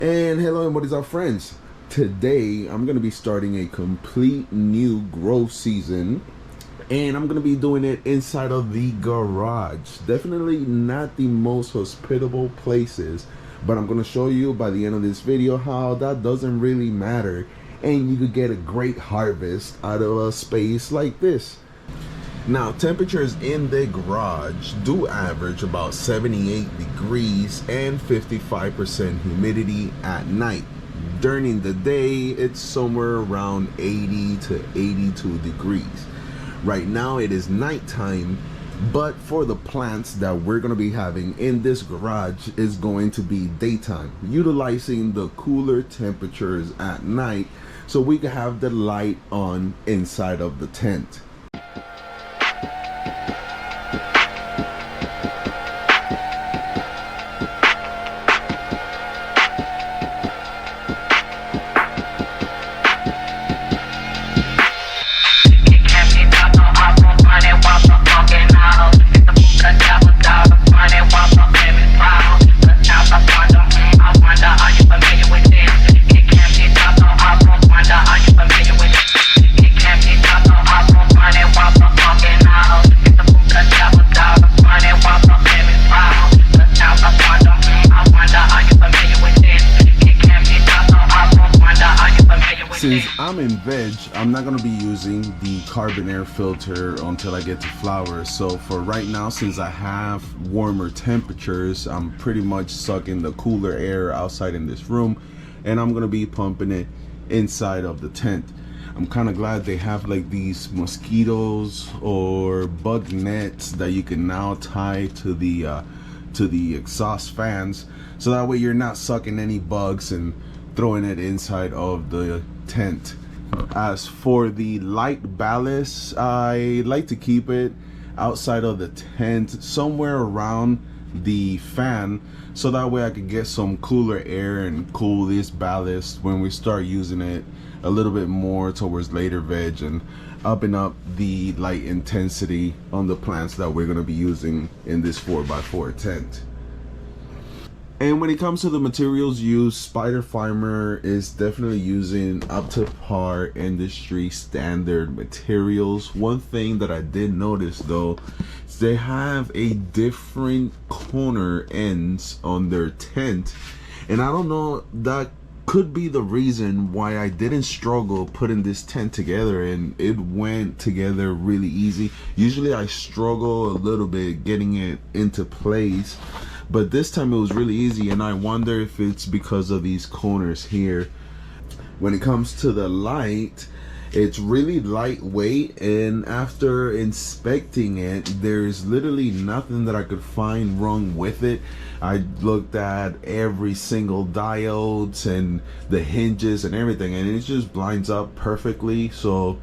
And hello, and what is up, friends? Today I'm going to be starting a complete new growth season, and I'm going to be doing it inside of the garage. Definitely not the most hospitable places, but I'm going to show you by the end of this video how that doesn't really matter, and you could get a great harvest out of a space like this. Now, temperatures in the garage do average about 78 degrees and 55% humidity at night. During the day, it's somewhere around 80 to 82 degrees. Right now, it is nighttime, but for the plants that we're going to be having in this garage is going to be daytime, utilizing the cooler temperatures at night so we can have the light on inside of the tent. Since I'm in veg, I'm not going to be using the carbon air filter until I get to flowers. So for right now, since I have warmer temperatures, I'm pretty much sucking the cooler air outside in this room, and I'm going to be pumping it inside of the tent. I'm kind of glad they have like these mosquitoes or bug nets that you can now tie to the exhaust fans, so that way you're not sucking any bugs and throwing it inside of the tent. As for the light ballast, I like to keep it outside of the tent, somewhere around the fan, so that way I can get some cooler air and cool this ballast when we start using it a little bit more towards later veg and upping up the light intensity on the plants that we're going to be using in this 4x4 tent. And when it comes to the materials used, Spider Farmer is definitely using up to par industry standard materials. One thing that I did notice though is they have a different corner ends on their tent, and I don't know, that could be the reason why I didn't struggle putting this tent together, and it went together really easy. Usually I struggle a little bit getting it into place, but this time it was really easy, and I wonder if it's because of these corners here. When it comes to the light, it's really lightweight, and after inspecting it, there's literally nothing that I could find wrong with it. I looked at every single diodes and the hinges and everything, and it just lines up perfectly. So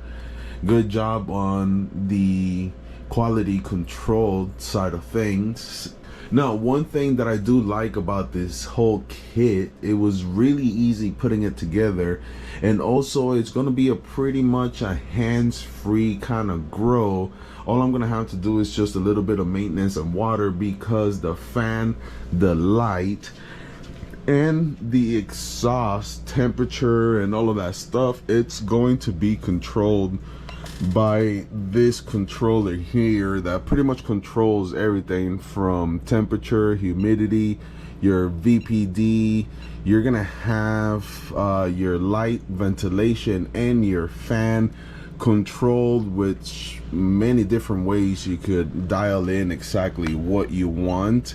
good job on the quality control side of things. Now, one thing that I do like about this whole kit, it was really easy putting it together, and also it's going to be a pretty much a hands-free kind of grow. All I'm going to have to do is just a little bit of maintenance and water, because the fan, the light, and the exhaust temperature and all of that stuff, it's going to be controlled by this controller here that pretty much controls everything from temperature, humidity, your VPD. You're gonna have your light, ventilation, and your fan controlled with many different ways you could dial in exactly what you want.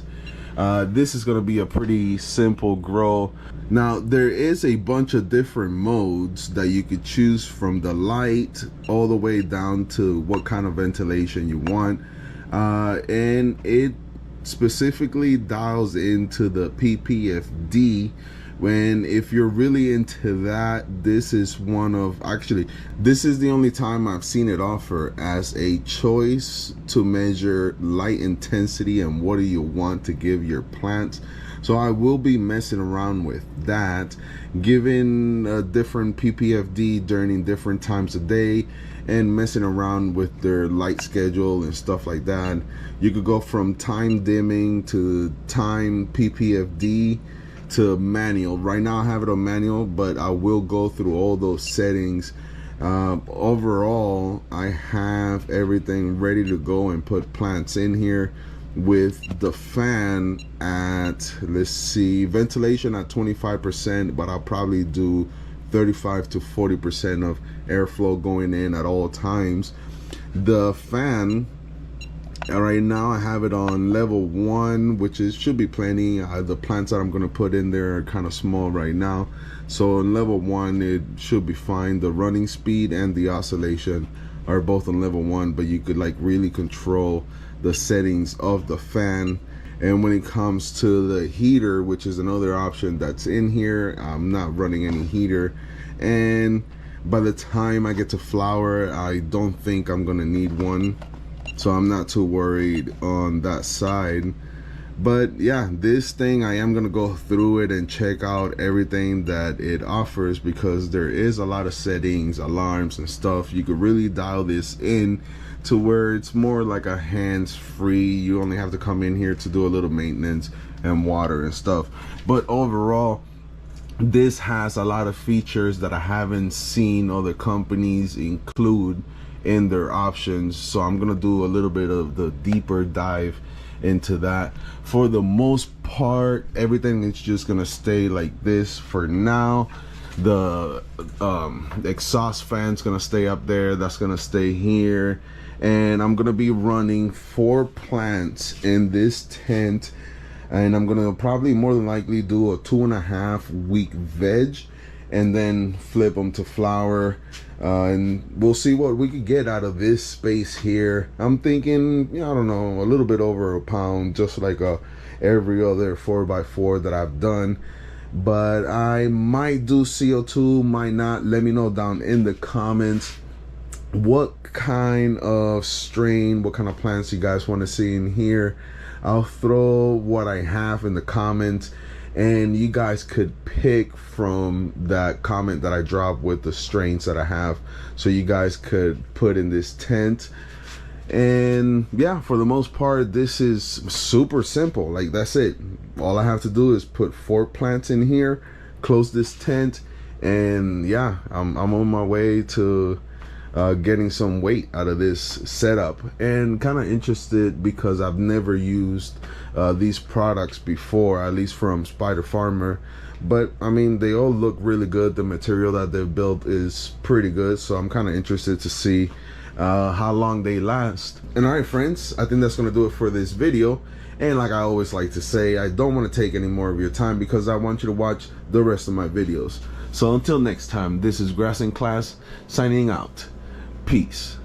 This is going to be a pretty simple grow. Now, there is a bunch of different modes that you could choose, from the light all the way down to what kind of ventilation you want, and it specifically dials into the PPFD. When if you're really into that, this is this is the only time I've seen it offer as a choice to measure light intensity and what do you want to give your plants. So I will be messing around with that, giving a different PPFD during different times of day, and messing around with their light schedule and stuff like that. You could go from time dimming to time PPFD to manual. Right now I have it on manual, but I will go through all those settings. Overall, I have everything ready to go and put plants in here with the fan at, let's see, ventilation at 25%, but I'll probably do 35 to 40% of airflow going in at all times. The fan, right now I have it on level 1, which is should be plenty. The plants that I'm going to put in there are kind of small right now, so on level 1 it should be fine. The running speed and the oscillation are both on level 1, but you could like really control the settings of the fan. And when it comes to the heater, which is another option that's in here, I'm not running any heater, and by the time I get to flower, I don't think I'm gonna need one, so I'm not too worried on that side. But yeah, this thing, I am gonna go through it and check out everything that it offers, because there is a lot of settings, alarms and stuff. You could really dial this in to where it's more like a hands-free. You only have to come in here to do a little maintenance and water and stuff. But overall, this has a lot of features that I haven't seen other companies include in their options, so I'm gonna do a little bit of the deeper dive into that. For the most part, everything is just gonna stay like this for now. The exhaust fan's gonna stay up there, that's gonna stay here, and I'm gonna be running 4 plants in this tent, and I'm gonna probably more than likely do a 2.5 week veg and then flip them to flower, and we'll see what we could get out of this space here. I'm thinking, I don't know, a little bit over a pound, just like every other 4x4 that I've done. But I might do CO2, might not. Let me know down in the comments what kind of strain, what kind of plants you guys want to see in here. I'll throw what I have in the comments, and you guys could pick from that comment that I dropped with the strains that I have, so you guys could put in this tent. And yeah, for the most part, this is super simple. Like, that's it. All I have to do is put 4 plants in here, close this tent, and yeah, I'm on my way to getting some weight out of this setup. And kind of interested because I've never used these products before, at least from Spider Farmer, but I mean, they all look really good. The material that they've built is pretty good, so I'm kind of interested to see how long they last. And all right, friends, I think that's gonna do it for this video. And like I always like to say, I don't want to take any more of your time because I want you to watch the rest of my videos. So until next time, this is Grass in Class signing out. Peace.